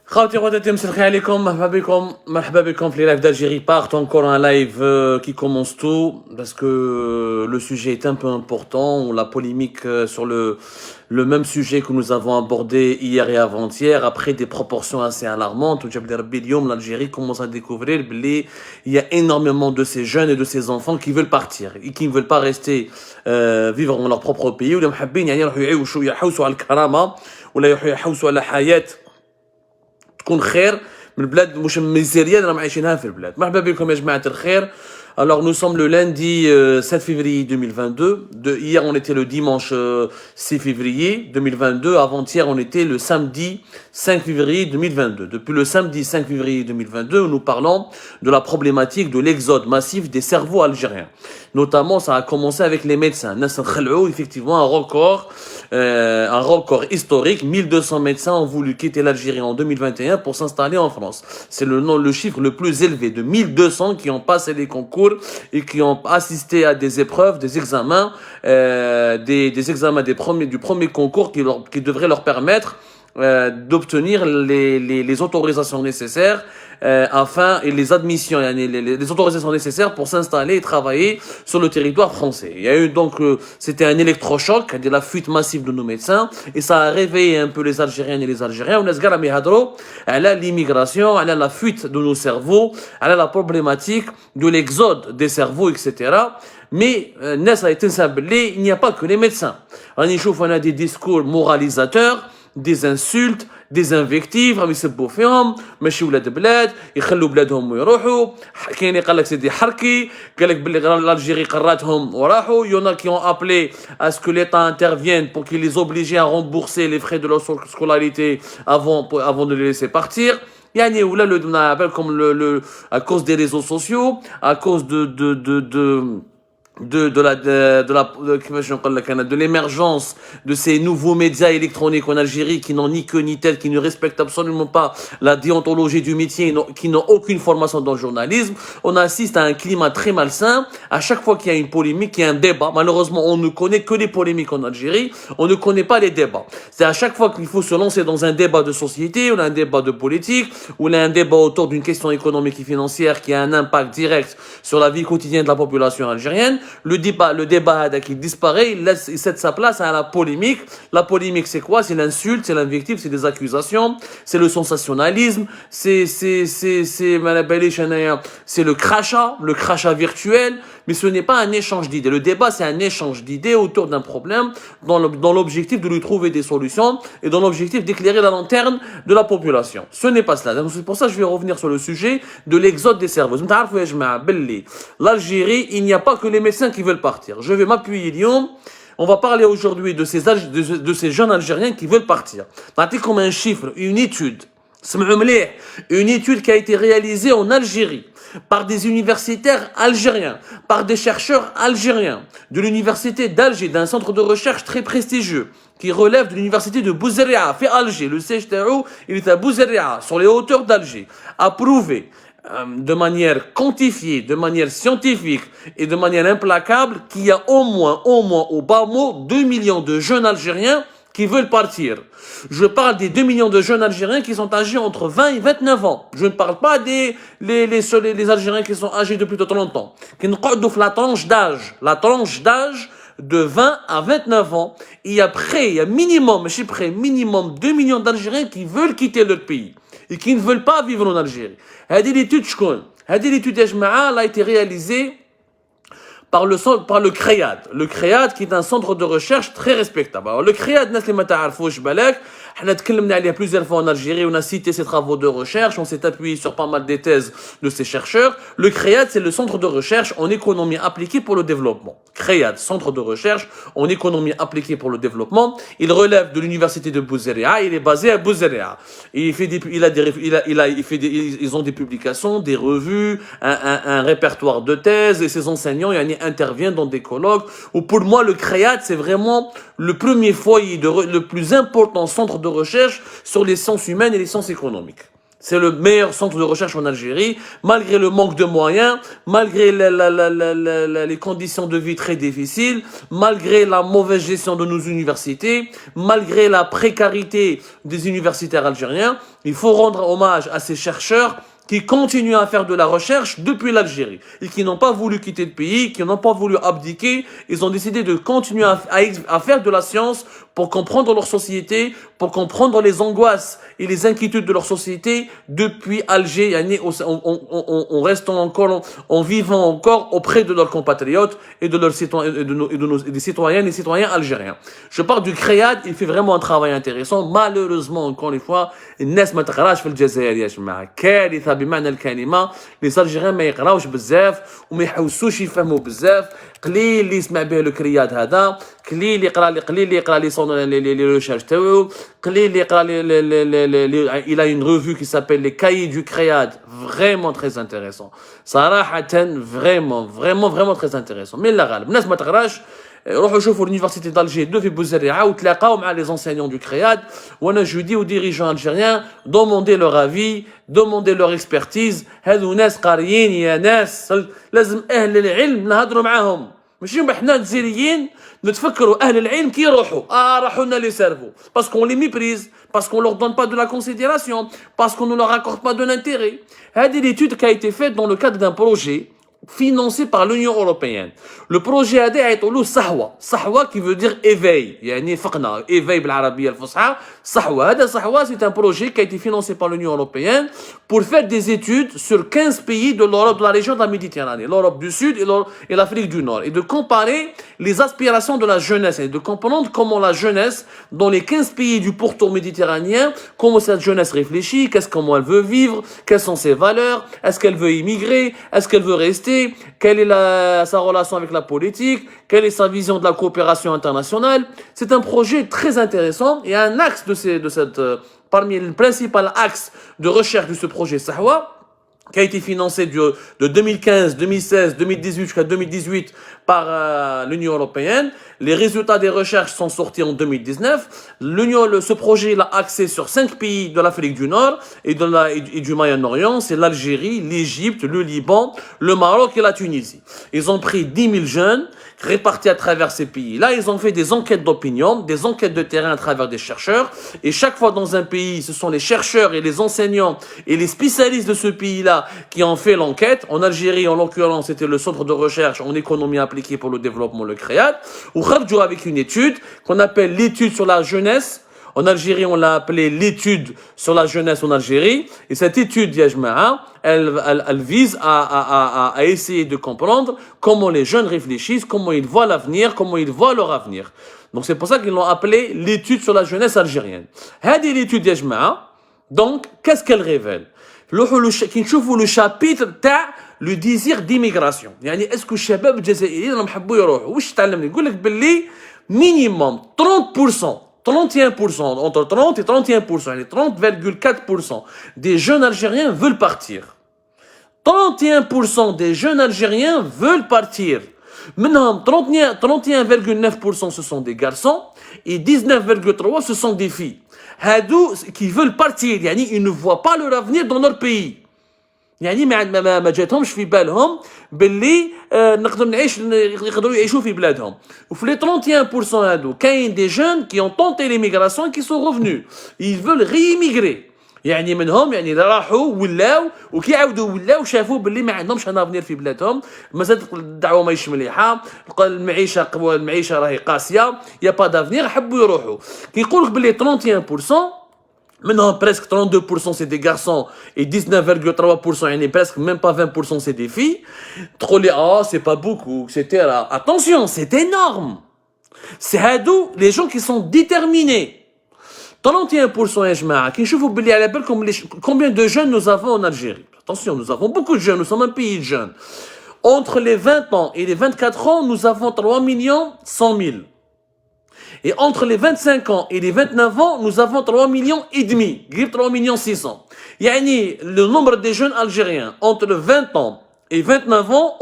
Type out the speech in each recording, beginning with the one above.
خاوتي خواتاتي مساء الخير عليكم مرحبا بكم في les lives d'Algérie part encore un live qui commence tout parce que le sujet est un peu important, la polémique sur le même sujet que nous avons abordé hier et avant-hier après des proportions assez alarmantes où l'Algérie commence à découvrir il y a énormément de ces jeunes et de ces enfants qui veulent partir et qui ne veulent pas rester vivre dans leur propre pays ou حابين يعني يروحوا يحوسوا على الكرامة ولا يحوسوا على حياة تكون خير من البلاد مش الميزيريا اللي راهم عايشينها في البلاد. مرحبا بكم يا جماعة الخير. Alors nous sommes le lundi 7 février 2022. Hier on était le dimanche 6 février 2022. Avant-hier on était le samedi 5 février 2022. Depuis le samedi 5 février 2022, nous parlons de la problématique de l'exode massif des cerveaux algériens. Notamment ça a commencé avec les médecins. Effectivement un record historique. 1200 médecins ont voulu quitter l'Algérie en 2021 pour s'installer en France. C'est le chiffre le plus élevé de 1200 qui ont passé les concours et qui ont assisté à des épreuves, des examens, des examens du premier concours qui devraient leur permettre d'obtenir les autorisations nécessaires et les admissions, les autorisations nécessaires pour s'installer et travailler sur le territoire français. Il y a eu donc, c'était un électrochoc, la fuite massive de nos médecins, et ça a réveillé un peu les Algériennes et les Algériens. On a l'immigration, elle a la fuite de nos cerveaux, elle a la problématique de l'exode des cerveaux, etc. Mais il n'y a pas que les médecins. On a des discours moralisateurs, des insultes, des invectives, راهم يسبوا فيهم ماشي ولاد بلاد يخلوا بلادهم ويروحوا. كاين اللي قال لك سيدي حركي قال لك باللي l'Algérie قراتهم وراحوا. Il y en a qui ont appelé à ce que l'État intervienne pour qu'il les oblige à rembourser les frais de leur scolarité avant de les laisser partir. يعني ولا comme à cause des réseaux sociaux, à cause de l'émergence de ces nouveaux médias électroniques en Algérie qui n'ont ni queue ni tête, qui ne respectent absolument pas la déontologie du métier, qui n'ont aucune formation dans le journalisme. On assiste à un climat très malsain. À chaque fois qu'il y a une polémique, qu'il y a un débat, malheureusement, on ne connaît que les polémiques en Algérie, on ne connaît pas les débats. C'est à chaque fois qu'il faut se lancer dans un débat de société, ou un débat de politique, ou un débat autour d'une question économique et financière qui a un impact direct sur la vie quotidienne de la population algérienne. Le débat qui disparaît, il cède sa place à la polémique. La polémique, c'est quoi? C'est l'insulte, c'est l'invective, c'est des accusations, c'est le sensationnalisme, c'est le crachat virtuel. Mais ce n'est pas un échange d'idées. Le débat, c'est un échange d'idées autour d'un problème dans l'objectif de lui trouver des solutions et dans l'objectif d'éclairer la lanterne de la population. Ce n'est pas cela. Donc, c'est pour ça que je vais revenir sur le sujet de l'exode des cerveaux. L'Algérie, il n'y a pas que les médecins qui veulent partir. Je vais m'appuyer Lyon. On va parler aujourd'hui de ces jeunes Algériens qui veulent partir. Comme un chiffre, une étude qui a été réalisée en Algérie par des universitaires algériens, par des chercheurs algériens, de l'université d'Alger, d'un centre de recherche très prestigieux, qui relève de l'université de Bouzaria, fait Alger. Le siège il est à Bouzaria, sur les hauteurs d'Alger, a prouvé de manière quantifiée, de manière scientifique et de manière implacable qu'il y a au moins au bas mot 2 millions de jeunes Algériens qui veulent partir. Je parle des 2 millions de jeunes Algériens qui sont âgés entre 20 et 29 ans. Je ne parle pas des les Algériens qui sont âgés de plus de 30 ans. Qui nous parlent de la tranche d'âge de 20 à 29 ans. Il y a minimum 2 millions d'Algériens qui veulent quitter leur pays et qui ne veulent pas vivre en Algérie. Cette étude, elle a été réalisée par le CREAD. Le CREAD qui est un centre de recherche très respectable. Alors le CREAD, on a تكلمنا plusieurs fois en Algérie, on a cité ses travaux de recherche, on s'est appuyé sur pas mal des thèses de ces chercheurs. Le CREAD, c'est le centre de recherche en économie appliquée pour le développement. CREAD, centre de recherche en économie appliquée pour le développement. Il relève de l'université de Bouzaria, il est basé à Bouzaria. Ils ont des publications, des revues, un répertoire de thèses, et ses enseignants interviennent dans des colloques. Ou pour moi, le CREAD, c'est vraiment le premier foyer, le plus important centre de recherche sur les sciences humaines et les sciences économiques. C'est le meilleur centre de recherche en Algérie, malgré le manque de moyens, malgré les conditions de vie très difficiles, malgré la mauvaise gestion de nos universités, malgré la précarité des universitaires algériens. Il faut rendre hommage à ces chercheurs qui continuent à faire de la recherche depuis l'Algérie et qui n'ont pas voulu quitter le pays, qui n'ont pas voulu abdiquer. Ils ont décidé de continuer à faire de la science pour comprendre leur société, pour comprendre les angoisses et les inquiétudes de leur société depuis Alger, en restant encore, en vivant encore auprès de leurs compatriotes et de leurs citoyens, et des citoyennes et citoyens algériens. Je parle du CREAD, il fait vraiment un travail intéressant. Malheureusement, encore une fois, الناس ما تقراش في الجزائر يا جماعة. كارثة بمعنى الكلمة. Les Algériens ما يقراوش بزاف وما يحوسوش يفهموا بزاف. قليل اللي يسمع به الكرياد هذا، قليل اللي يقرا لي ريشيرش تاعو، قليل اللي يقرا il a une revue qui s'appelle les cahiers du CREAD, vraiment très intéressant صراحة، vraiment très intéressant. mais لا غالب الناس ما تقراش. روحوا شوفوا l'université d'Alger 2 في بوزريعة وتلاقاو مع les enseignants du CREAD. وانا je dis aux dirigeants algériens, demandez leur avis, demandez leur expertise. هذو ناس قاريين يا ناس، لازم اهل العلم نهضروا معاهم، ماشي احنا الجزائريين نتفكروا اهل العلم كي يروحوا راحوا لنا لي سيرفو parce qu'on les méprise, parce qu'on leur donne pas de la considération, parce qu'on ne leur accorde pas de l'intérêt. هذه l'étude qui a été faite dans le cadre d'un projet financé par l'Union européenne. Le projet هذا يعيطوا له صحوة qui veut dire éveil، يعني فقنا éveil بالعربية الفصحى. صحوة، هذا صحوة c'est un projet qui a été financé par l'Union européenne pour faire des études sur 15 pays de l'Europe, de la région de la Méditerranée, l'Europe du Sud et l'Afrique du Nord, et de comparer les aspirations de la jeunesse et de comprendre comment la jeunesse dans les 15 pays du pourtour méditerranéen, comment cette jeunesse réfléchit, comment elle veut vivre, quelles sont ses valeurs, est-ce qu'elle veut immigrer, est-ce qu'elle veut rester, quelle est sa relation avec la politique, quelle est sa vision de la coopération internationale. C'est un projet très intéressant et un axe parmi les principaux axes de recherche de ce projet Sahwa, qui a été financé de 2015, 2016, 2018 jusqu'à 2018 par l'Union européenne. Les résultats des recherches sont sortis en 2019. Ce projet l'a axé sur 5 pays de l'Afrique du Nord et du Moyen-Orient. C'est l'Algérie, l'Égypte, le Liban, le Maroc et la Tunisie. Ils ont pris 10 000 jeunes répartis à travers ces pays-là. Ils ont fait des enquêtes d'opinion, des enquêtes de terrain à travers des chercheurs. Et chaque fois dans un pays, ce sont les chercheurs et les enseignants et les spécialistes de ce pays-là qui ont fait l'enquête. En Algérie, en l'occurrence, c'était le centre de recherche en économie appliquée pour le développement, le CREAD, ou avec une étude qu'on appelle l'étude sur la jeunesse. En Algérie, on l'a appelée l'étude sur la jeunesse en Algérie. Et cette étude, elle vise à essayer de comprendre comment les jeunes réfléchissent, comment ils voient l'avenir, comment ils voient leur avenir. Donc c'est pour ça qu'ils l'ont appelée l'étude sur la jeunesse algérienne. هذه l'étude يا جماعة. Donc, qu'est-ce qu'elle révèle? كي نشوفوا le chapitre تاع le désir d'immigration. يعني اسكو الشباب الجزائريين راهم يحبوا يروحوا، واش تعلمني؟ يقول لك باللي minimum 30%, 31%, entre 30 et 31%, يعني 30,4% des jeunes algériens veulent partir. 31% des jeunes algériens veulent partir. منهم 31,9% ce sont des garçons et 19,3% ce sont des filles. هادو qui veulent partir، يعني ils ne voient pas leur avenir dans leur pays. يعني ما جاتهمش في بالهم باللي يقدروا يعيشوا في بلادهم. وفي لي 31% هادو كاين des jeunes qui ont tenté l'immigration et qui sont revenus. Ils veulent réimmigrer. يعني منهم اللي راحوا ولاو وكي عاودوا ولاو شافوا باللي ما عندهمش ان افنير في بلادهم، مازالت الدعوه ماهيش مليحه، المعيشه راهي قاسيه، يا با دافنير، حبوا يروحوا. كيقول لك باللي 31% منهم presque 32% c'est des garçons et 19,3% يعني presque même pas 20% c'est des filles. تقول لي c'est pas beaucoup, etc. Attention, c'est énorme. C'est هادو les gens qui sont déterminés. 31% يا جماعة كي نشوفوا باللي على بالكم combien de jeunes nous avons en Algérie. Attention, nous avons beaucoup de jeunes, nous sommes un pays de jeunes. Entre les 20 ans et les 24 ans, nous avons 3 100 000. Et entre les 25 ans et les 29 ans, nous avons 3 millions et demi, 3 600 000. يعني le nombre des jeunes algériens entre le 20 ans et 29 ans,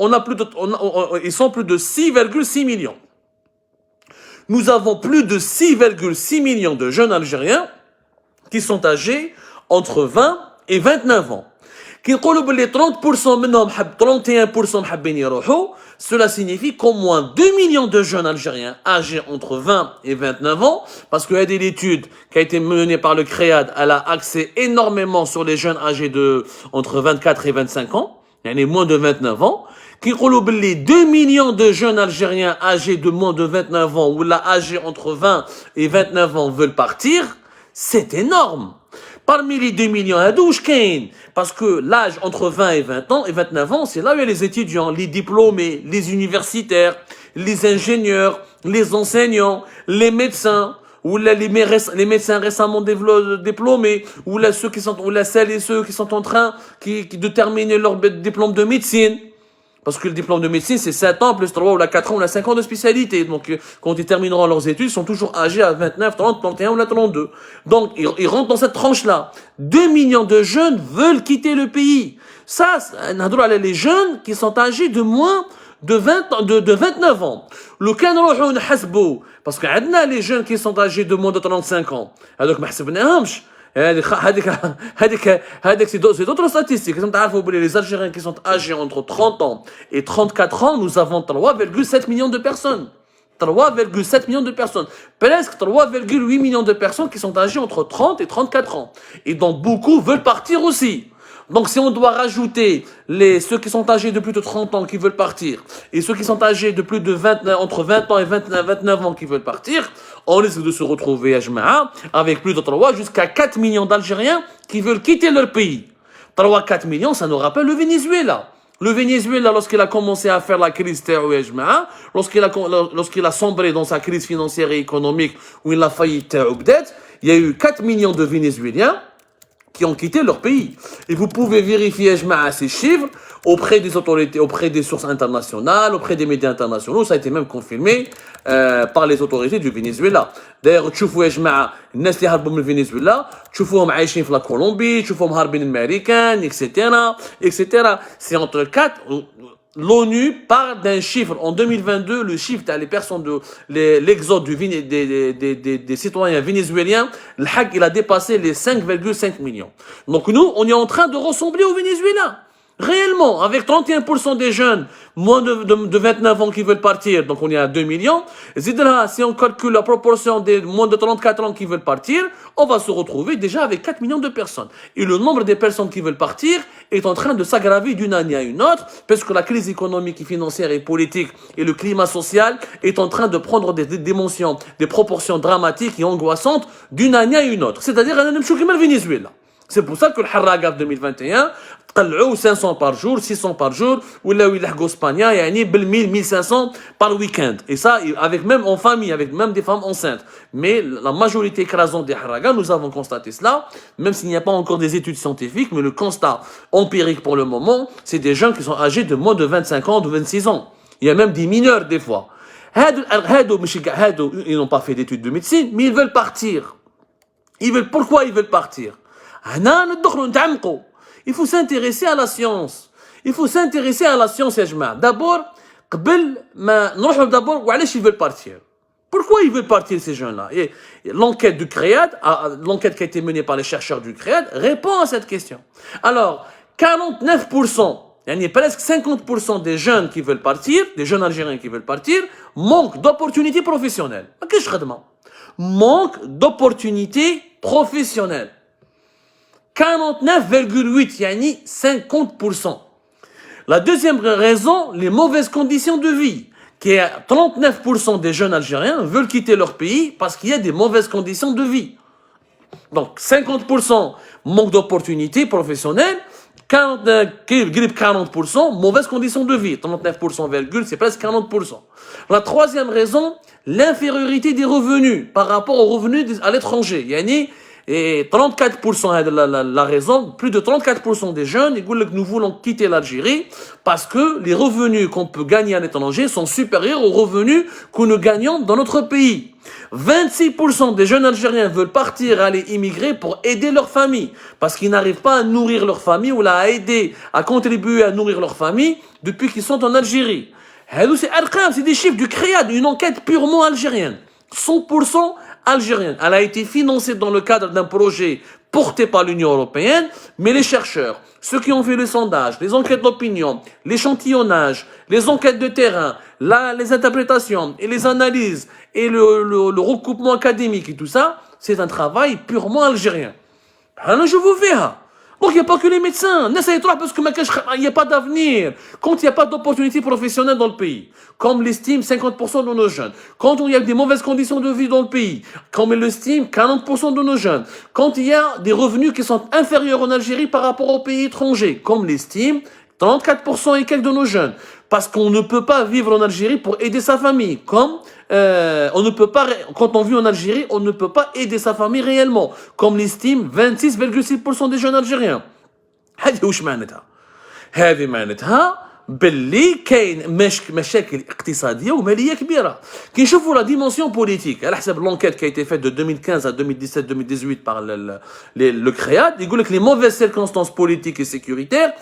ils sont plus de 6,6 millions. Nous avons plus de 6,6 millions de jeunes Algériens qui sont âgés entre 20 et 29 ans. Qui يقولوا les 30% منهم 31% محبين يروحوا, cela signifie qu'au moins 2 millions de jeunes Algériens âgés entre 20 et 29 ans, parce qu'il y a des études qui a été menée par le CREAD, elle a axé énormément sur les jeunes âgés de entre 24 et 25 ans, il y en a moins de 29 ans, qui يقولوا les 2 millions de jeunes Algériens âgés de moins de 29 ans, ou là âgés entre 20 et 29 ans veulent partir, c'est énorme. Parmi les 2 millions, parce que l'âge entre 20 et 20 ans et 29 ans, c'est là où il y a les étudiants, les diplômés, les universitaires, les ingénieurs, les enseignants, les médecins, ou là, les médecins récemment diplômés, ou là, celles et ceux qui sont en train de terminer leur diplôme de médecine. Parce que le diplôme de médecine, c'est 7 ans, plus 3 ou là 4 ans ou là 5 ans de spécialité. Donc, quand ils termineront leurs études, ils sont toujours âgés à 29, 30, 31 ou là 32. Donc, ils rentrent dans cette tranche-là. 2 millions de jeunes veulent quitter le pays. Ça, les jeunes qui sont âgés de moins de 29 ans. Le cas نروحوا نحسبوا, parce que les jeunes qui sont âgés de moins de 35 ans. Donc, ما حسبناهمش. C'est d'autres statistiques. Les Algériens qui sont âgés entre 30 ans et 34 ans, nous avons 3,7 millions de personnes. 3,7 millions de personnes. Presque 3,8 millions de personnes qui sont âgées entre 30 et 34 ans. Et donc beaucoup veulent partir aussi. Donc si on doit rajouter ceux qui sont âgés de plus de 30 ans qui veulent partir et ceux qui sont âgés de plus de entre 20 ans et 29 ans qui veulent partir, on risque de se retrouver à Jma'a avec plus de 3 jusqu'à 4 millions d'Algériens qui veulent quitter leur pays. 3-4 millions, ça nous rappelle le Venezuela. Le Venezuela, lorsqu'il a commencé à faire la crise terroriste, lorsqu'il a sombré dans sa crise financière et économique, où il a failli terroriste, il y a eu 4 millions de Vénézuéliens qui ont quitté leur pays. Et vous pouvez vérifier ces chiffres auprès des autorités, auprès des sources internationales, auprès des médias internationaux. Ça a été même confirmé par les autorités du Venezuela. D'ailleurs, تشوفوا يا جماعة الناس اللي هربوا من الفنزويلا تشوفوهم عايشين في لا كولومبي, تشوفوهم هاربين الامريكان, etc. C'est entre 4. L'ONU parle d'un chiffre. En 2022, le chiffre des personnes l'exode des citoyens vénézuéliens, il a dépassé les 5,5 millions. Donc nous, on est en train de ressembler au Venezuela. Réellement, avec 31% des jeunes, moins de 29 ans qui veulent partir, donc on est à 2 millions. Si on calcule la proportion des moins de 34 ans qui veulent partir, on va se retrouver déjà avec 4 millions de personnes. Et le nombre des personnes qui veulent partir est en train de s'aggraver d'une année à une autre, parce que la crise économique et financière et politique et le climat social est en train de prendre des dimensions, des proportions dramatiques et angoissantes d'une année à une autre. C'est-à-dire, on a le Venezuela. C'est pour ça que le Harraga 2021, 500 par jour, 600 par jour, ou là où il a Espagna, il y a 1000, 1500 par week-end. Et ça, avec même en famille, avec même des femmes enceintes. Mais la majorité écrasante des Harraga, nous avons constaté cela, même s'il n'y a pas encore des études scientifiques, mais le constat empirique pour le moment, c'est des gens qui sont âgés de moins de 25 ans, de 26 ans. Il y a même des mineurs des fois. Ils n'ont pas fait d'études de médecine, mais ils veulent partir. Pourquoi ils veulent partir? Il faut s'intéresser à la science. Il faut s'intéresser à la science, يا جماعة. D'abord, ils veulent partir. Pourquoi ils veulent partir, ces jeunes-là? Et l'enquête du CREAD, l'enquête qui a été menée par les chercheurs du CREAD, répond à cette question. Alors, 49%, presque 50% des jeunes qui veulent partir, des jeunes Algériens qui veulent partir, manquent d'opportunités professionnelles. Manque d'opportunités professionnelles. 49,8, yani 50%. La deuxième raison, les mauvaises conditions de vie. Qui est 39% des jeunes Algériens veulent quitter leur pays parce qu'il y a des mauvaises conditions de vie. Donc 50% manque d'opportunités professionnelles, 40%, mauvaises conditions de vie. 39%, c'est presque 40%. La troisième raison, l'infériorité des revenus par rapport aux revenus à l'étranger. Yani, et 34%, la raison, plus de 34% des jeunes, ils disent que nous voulons quitter l'Algérie parce que les revenus qu'on peut gagner à l'étranger sont supérieurs aux revenus que nous gagnons dans notre pays. 26% des jeunes Algériens veulent partir, aller immigrer pour aider leur famille parce qu'ils n'arrivent pas à nourrir leur famille ou à aider, à contribuer à nourrir leur famille depuis qu'ils sont en Algérie. C'est des chiffres du CREAD, une enquête purement algérienne. 100% algérienne. Elle a été financée dans le cadre d'un projet portés par l'Union européenne, mais les chercheurs, ceux qui ont fait le sondage, les enquêtes d'opinion, l'échantillonnage, les enquêtes de terrain, les interprétations et les analyses et le recoupement académique et tout ça, c'est un travail purement algérien. Alors je vous fais. Donc il n'y a pas que les médecins. Parce qu'il n'y a pas d'avenir. Quand il n'y a pas d'opportunités professionnelles dans le pays, comme l'estiment 50% de nos jeunes, quand il y a des mauvaises conditions de vie dans le pays, comme ils l'estiment 40% de nos jeunes, quand il y a des revenus qui sont inférieurs en Algérie par rapport aux pays étrangers, comme l'estiment 34% et quelques de nos jeunes, parce qu'on ne peut pas vivre en Algérie pour aider sa famille, comme on ne peut pas, quand on vit en Algérie, on ne peut pas aider sa famille réellement, comme l'estime 26,6% des jeunes Algériens. هذه وش معناتها؟ هذه معناتها باللي كاين مشاكل اقتصاديه وماليه كبيره. كي نشوفوا لا ديمونسيون بوليتيك على حسب l'enquête qui a été faite de 2015 à 2017-2018 par le CREAD, يقول لك les mauvaises circonstances politiques et sécuritaires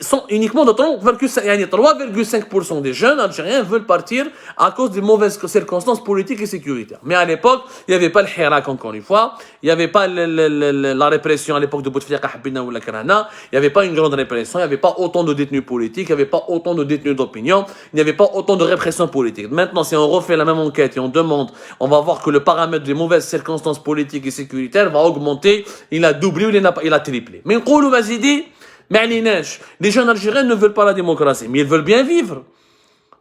sont uniquement de 3,5% des jeunes algériens veulent partir à cause des mauvaises circonstances politiques et sécuritaires. Mais à l'époque, il n'y avait pas le hirak, encore une fois, il n'y avait pas la répression à l'époque de Bouteflika Habina ou la Karana, il n'y avait pas une grande répression, il n'y avait pas autant de détenus politiques, il n'y avait pas autant de détenus d'opinion, il n'y avait pas autant de répression politique. Maintenant, si on refait la même enquête et on demande, on va voir que le paramètre des mauvaises circonstances politiques et sécuritaires va augmenter, il a doublé ou il a triplé. Mais les jeunes Algériens ne veulent pas la démocratie, mais ils veulent bien vivre.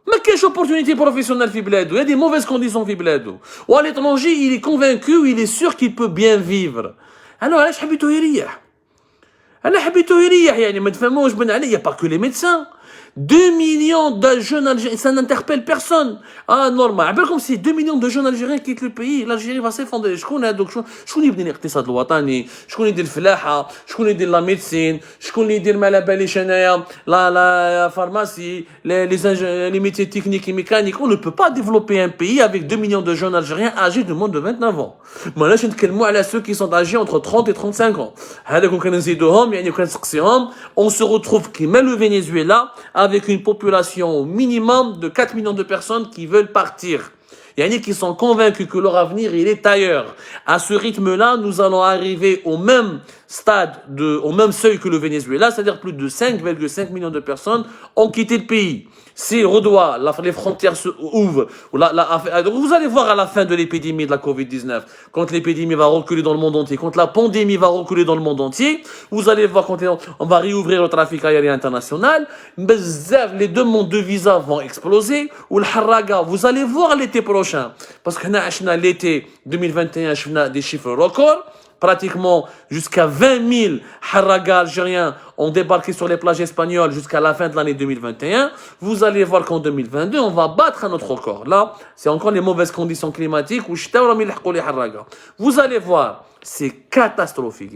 Mais quelle opportunité professionnelle في بلاده? Il y a des mauvaises conditions في بلاده. Ou à l'étranger, il est convaincu, il est sûr qu'il peut bien vivre. Alors, علاش حبيتو يريح؟ أنا حبيتو يريح يعني ما تفهموش بن عليه, il n'y a pas que les médecins. 2 millions de jeunes Algériens, ça n'interpelle personne. Ah, normal. Comme si 2 millions de jeunes Algériens quittent le pays, l'Algérie va s'effondrer. شكون هذوك؟ شكون يبني الاقتصاد الوطني؟ شكون يدير الفلاحة؟ شكون يدير لا ميديسين؟ شكون يدير ما على باليش انايا لا pharmacie, les métiers techniques et mécaniques? On ne peut pas développer un pays avec 2 millions de jeunes Algériens âgés de moins de 29 ans. ماناش نتكلموا على ceux qui sont âgés entre 30 et 35 ans. هذاك كان نزيدوهم يعني كان نسقسيهم, on se retrouve كيما le Venezuela avec une population au minimum de 4 millions de personnes qui veulent partir. Il y en a qui sont convaincus que leur avenir, il est ailleurs. À ce rythme-là, nous allons arriver au même stade, au même seuil que le Venezuela, c'est-à-dire plus de 5,5 millions de personnes ont quitté le pays. Si Redois, les frontières se ouvrent, vous allez voir à la fin de l'épidémie de la Covid-19, quand l'épidémie va reculer dans le monde entier, quand la pandémie va reculer dans le monde entier, vous allez voir quand on va réouvrir le trafic aérien international, les demandes de visa vont exploser, ou le harraga, vous allez voir l'été prochain, parce que l'été 2021, on a des chiffres records, pratiquement jusqu'à 20 000 harragas algériens ont débarqué sur les plages espagnoles jusqu'à la fin de l'année 2021. Vous allez voir qu'en 2022, on va battre un autre record. Là, c'est encore les mauvaises conditions climatiques. Vous allez voir, c'est catastrophique.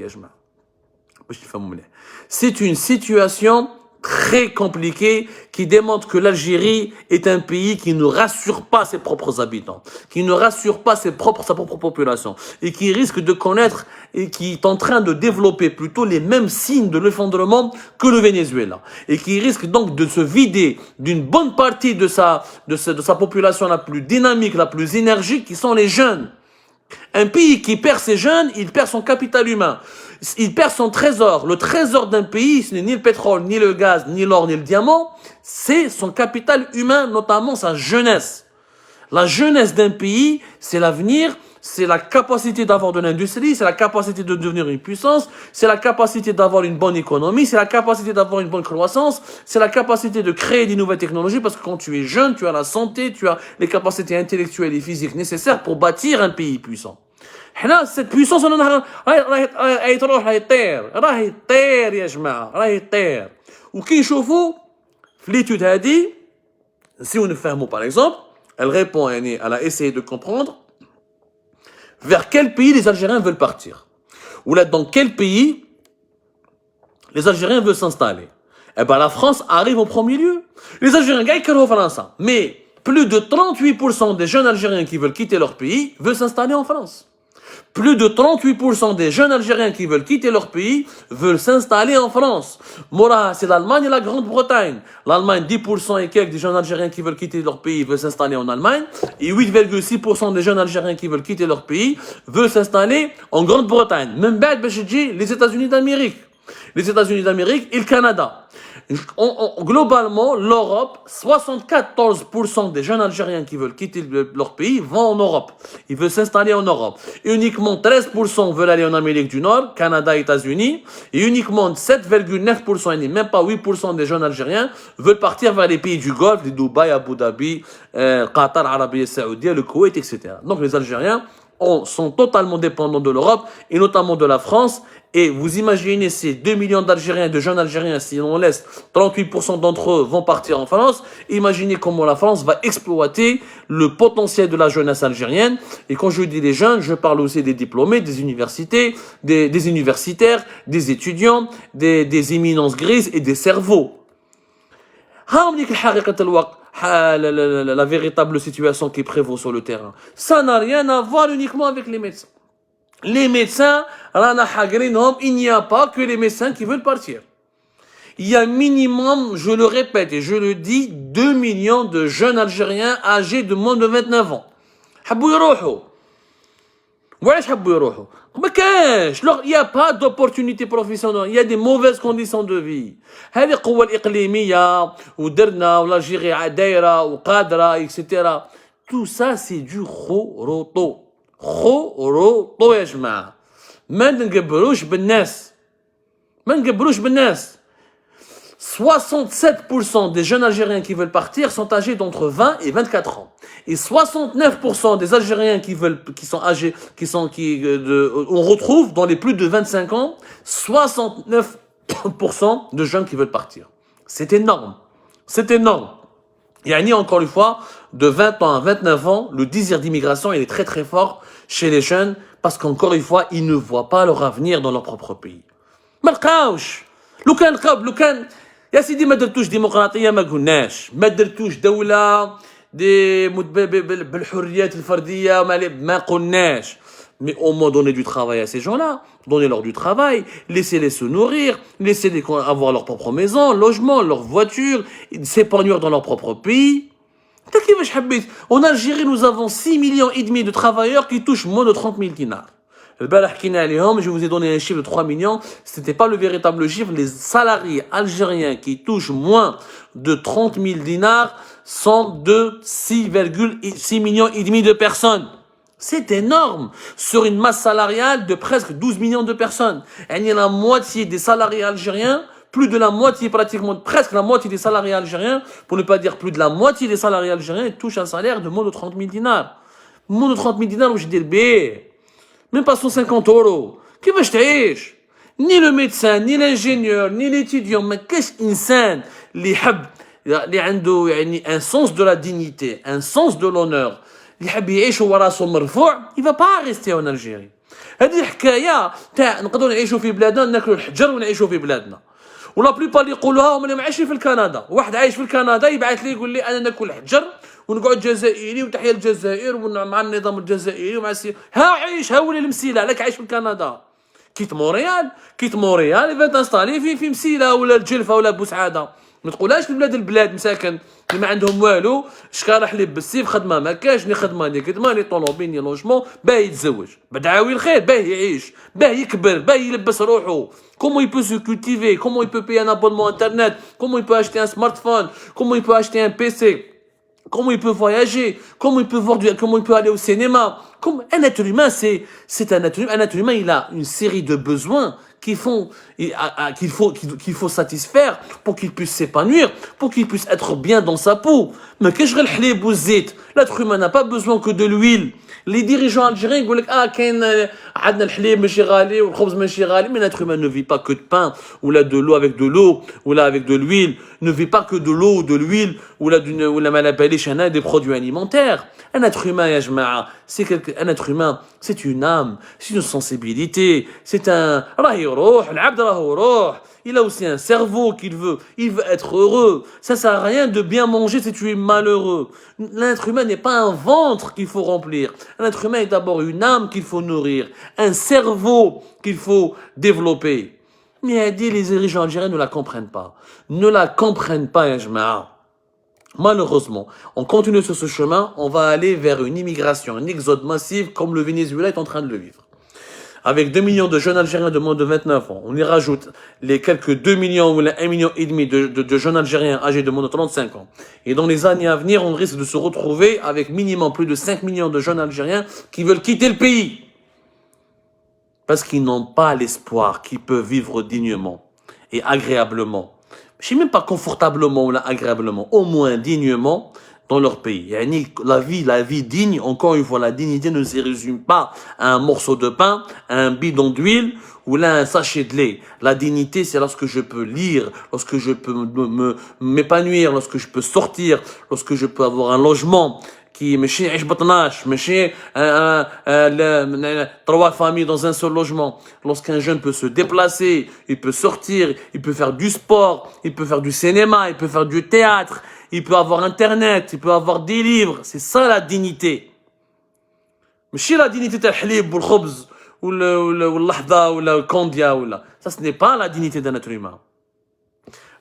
C'est une situation très compliqué qui démontre que l'Algérie est un pays qui ne rassure pas ses propres habitants, qui ne rassure pas sa propre population et qui risque de connaître et qui est en train de développer plutôt les mêmes signes de l'effondrement que le Venezuela et qui risque donc de se vider d'une bonne partie de sa population la plus dynamique, la plus énergique, qui sont les jeunes. Un pays qui perd ses jeunes, il perd son capital humain. Il perd son trésor. Le trésor d'un pays, ce n'est ni le pétrole, ni le gaz, ni l'or, ni le diamant. C'est son capital humain, notamment sa jeunesse. La jeunesse d'un pays, c'est l'avenir, c'est la capacité d'avoir de l'industrie, c'est la capacité de devenir une puissance, c'est la capacité d'avoir une bonne économie, c'est la capacité d'avoir une bonne croissance, c'est la capacité de créer des nouvelles technologies, parce que quand tu es jeune, tu as la santé, tu as les capacités intellectuelles et physiques nécessaires pour bâtir un pays puissant. Là, cette puissance, راهي طير يا جماعة, راهي طير. وكي نشوفوا في l'étude هذه, si on نفهموا par exemple, elle répond, elle a essayé de comprendre vers quel pays les Algériens veulent partir. Ou là, dans quel pays les Algériens veulent s'installer. Eh ben, la France arrive au premier lieu. Les Algériens gagnent en France. Mais plus de 38% des jeunes Algériens qui veulent quitter leur pays veulent s'installer en France. Plus de 38% des jeunes Algériens qui veulent quitter leur pays veulent s'installer en France. Mora, c'est l'Allemagne et la Grande-Bretagne. L'Allemagne, 10% et quelques des jeunes Algériens qui veulent quitter leur pays veulent s'installer en Allemagne. Et 8,6% des jeunes Algériens qui veulent quitter leur pays veulent s'installer en Grande-Bretagne. Même bad, les États-Unis d'Amérique. Les États-Unis d'Amérique et le Canada. Globalement, l'Europe, 74% des jeunes Algériens qui veulent quitter leur pays vont en Europe. Ils veulent s'installer en Europe. Uniquement 13% veulent aller en Amérique du Nord, Canada, États-Unis. Et uniquement 7,9%, et même pas 8% des jeunes Algériens veulent partir vers les pays du Golfe, les Dubaï, Abu Dhabi, Qatar, Arabie Saoudite, le Koweït, etc. Donc les Algériens sont totalement dépendants de l'Europe et notamment de la France. Et vous imaginez ces 2 millions d'Algériens, de jeunes Algériens, si on laisse 38% d'entre eux vont partir en France, imaginez comment la France va exploiter le potentiel de la jeunesse algérienne. Et quand je dis les jeunes, je parle aussi des diplômés, des universités, des universitaires, des étudiants, des éminences grises et des cerveaux. La véritable situation qui prévaut sur le terrain. Ça n'a rien à voir uniquement avec les médecins. Les médecins, il n'y a pas que les médecins qui veulent partir. Il y a minimum, je le répète et je le dis, 2 millions de jeunes Algériens âgés de moins de 29 ans. حبوا يروحوا. وعلاش حبوا يروحوا؟ ما كاينش، il n'y a pas d'opportunité professionnelle, il y a des mauvaises conditions de vie. هذه القوة الإقليمية ودرنا والجيري دايرة وقادرة etc. Tout ça c'est du خروطو. خروطو يا جماعة. ما نقبلوش بالناس. 67% des jeunes Algériens qui veulent partir sont âgés d'entre 20 et 24 ans. Et 69% des Algériens on retrouve dans les plus de 25 ans, 69% de jeunes qui veulent partir. C'est énorme. C'est énorme. Yani, encore une fois, de 20 ans à 29 ans, le désir d'immigration, il est très très fort chez les jeunes parce qu'encore une fois, ils ne voient pas leur avenir dans leur propre pays. ملقاوش. لو كان يا سيدي ما درتوش ديمقراطيه ما قلناش ما درتوش دوله بالحريات الفرديه ما قلناش. Mais au moins donner du travail à ces gens-là, donner-leur du travail, laissez-les se nourrir, laissez-les avoir leur propre maison, logement, leur voiture, s'épanouir dans leur propre pays. En Algérie, nous avons 6,5 millions de travailleurs qui touchent moins de 30 000 dinars. Je vous ai donné un chiffre de 3 millions, ce n'était pas le véritable chiffre. Les salariés algériens qui touchent moins de 30 000 dinars sont de 6,6 millions et demi de personnes. C'est énorme sur une masse salariale de presque 12 millions de personnes. Il y a la moitié des salariés algériens, plus de la moitié, pratiquement presque la moitié des salariés algériens, pour ne pas dire plus de la moitié des salariés algériens touchent un salaire de moins de 30 000 dinars. Moins de 30 000 dinars, où je dis le B. Même pas 150 €. Qui va t'aider? Ni le médecin, ni l'ingénieur, ni l'étudiant, mais qu'est-ce qu'insan li hab li عنده يعني un sens de la dignité, un sens de l'honneur, li حاب يعيش وراسه مرفوع, il va pas rester en Algérie. هذه الحكايه تاع نقدروا نعيشوا في بلادنا ناكلوا الحجر ونعيشوا في بلادنا. ولا بليبار اللي يقولوها هم اللي عايشين في الكندا. واحد عايش في الكندا يبعث لي يقول لي انا ناكل الحجر ونقعد جزائري وتحيا الجزائر ومع النظام الجزائري ومع ها عيش ها ولي المسيله لك عايش في كندا. كيت مونريال يبغى تنستالي في مسيله ولا الجلفه ولا بوسعاده. ما تقولهاش البلاد مساكن اللي ما عندهم والو شكاره حليب بالسيف خدمه ما كاش ني خدمه ني كدمه ني طونوبيل ني لوجمون باه يتزوج بدعاوي الخير باه يعيش باه يكبر باه يلبس روحه. Comment il peut se cultiver, comment il peut payer un abonnement internet, comment il peut acheter un smartphone, comment il peut acheter un PC, comment il peut voyager, comment il peut comment il peut aller au cinéma. Un être humain, c'est un être humain. Un être humain, il a une série de besoins qu'il faut satisfaire pour qu'il puisse s'épanouir, pour qu'il puisse être bien dans sa peau. Mais qu'est-ce que l'être humain n'a pas besoin que de l'huile. Les dirigeants algériens disent كاين عندنا الحليب ماشي غالي والخبز ماشي غالي. Mais l'être humain ne vit pas que de pain ou là de l'eau avec de l'eau ou là avec de l'huile, ne vit pas que de l'eau ou de l'huile ou là des produits alimentaires. Un être humain يا جماعة, c'est qu'un être humain, c'est une âme, c'est une sensibilité, c'est un... Il a aussi un cerveau il veut être heureux. Ça sert à rien de bien manger si tu es malheureux. L'être humain n'est pas un ventre qu'il faut remplir. Un être humain est d'abord une âme qu'il faut nourrir, un cerveau qu'il faut développer. Mais elle dit, les dirigeants algériens ne la comprennent pas. Ne la comprennent pas, Yajma'a. Malheureusement, on continue sur ce chemin, on va aller vers une immigration, un exode massif comme le Venezuela est en train de le vivre. Avec 2 millions de jeunes Algériens de moins de 29 ans, on y rajoute les quelques 2 millions ou 1,5 million de jeunes Algériens âgés de moins de 35 ans. Et dans les années à venir, on risque de se retrouver avec minimum plus de 5 millions de jeunes Algériens qui veulent quitter le pays. Parce qu'ils n'ont pas l'espoir qu'ils peuvent vivre dignement et agréablement. Je ne sais même pas confortablement ou agréablement, au moins dignement dans leur pays. La vie digne, encore une fois, la dignité ne se résume pas à un morceau de pain, à un bidon d'huile ou là un sachet de lait. La dignité, c'est lorsque je peux lire, lorsque je peux m'épanouir, lorsque je peux sortir, lorsque je peux avoir un logement qui ماشي يعيش بطناش ماشي 3 familles dans un seul logement. Lorsqu'un jeune peut se déplacer, il peut sortir, il peut faire du sport, il peut faire du cinéma, il peut faire du théâtre, il peut avoir internet, il peut avoir des livres, c'est ça la dignité. ماشي la dignité تاع الحليب والخبز واللحظة ولا الكونديا ولا ça ce n'est pas la dignité d'un être humain.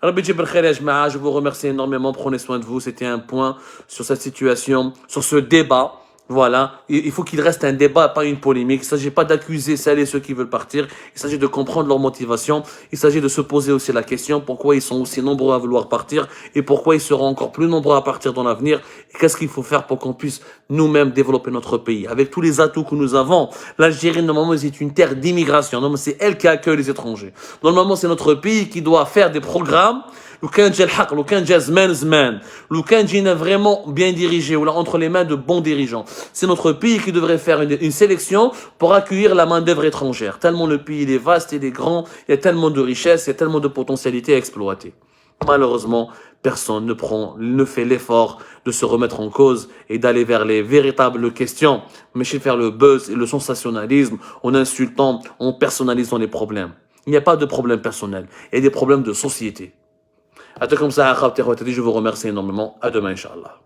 Je vous remercie énormément, prenez soin de vous, c'était un point sur cette situation, sur ce débat. Voilà, il faut qu'il reste un débat, pas une polémique. Il ne s'agit pas d'accuser celles et ceux qui veulent partir, il s'agit de comprendre leur motivation, il s'agit de se poser aussi la question pourquoi ils sont aussi nombreux à vouloir partir et pourquoi ils seront encore plus nombreux à partir dans l'avenir et qu'est-ce qu'il faut faire pour qu'on puisse nous-mêmes développer notre pays. Avec tous les atouts que nous avons, l'Algérie, normalement, c'est une terre d'immigration, normalement, c'est elle qui accueille les étrangers. Normalement, c'est notre pays qui doit faire des programmes لو كان جا الحق لو كان جا زمان لو كان جينا vraiment bien dirigé ou là entre les mains de bons dirigeants, c'est notre pays qui devrait faire une sélection pour accueillir la main d'œuvre étrangère, tellement le pays il est vaste, il est grand, il y a tellement de richesses, il y a tellement de potentialités à exploiter. Malheureusement, personne ne fait l'effort de se remettre en cause et d'aller vers les véritables questions, mais chez faire le buzz et le sensationnalisme en insultant, en personnalisant les problèmes. Il n'y a pas de problème personnel, il y a des problèmes de société. À tout comme ça, je vous remercie énormément. À demain, Inch'Allah.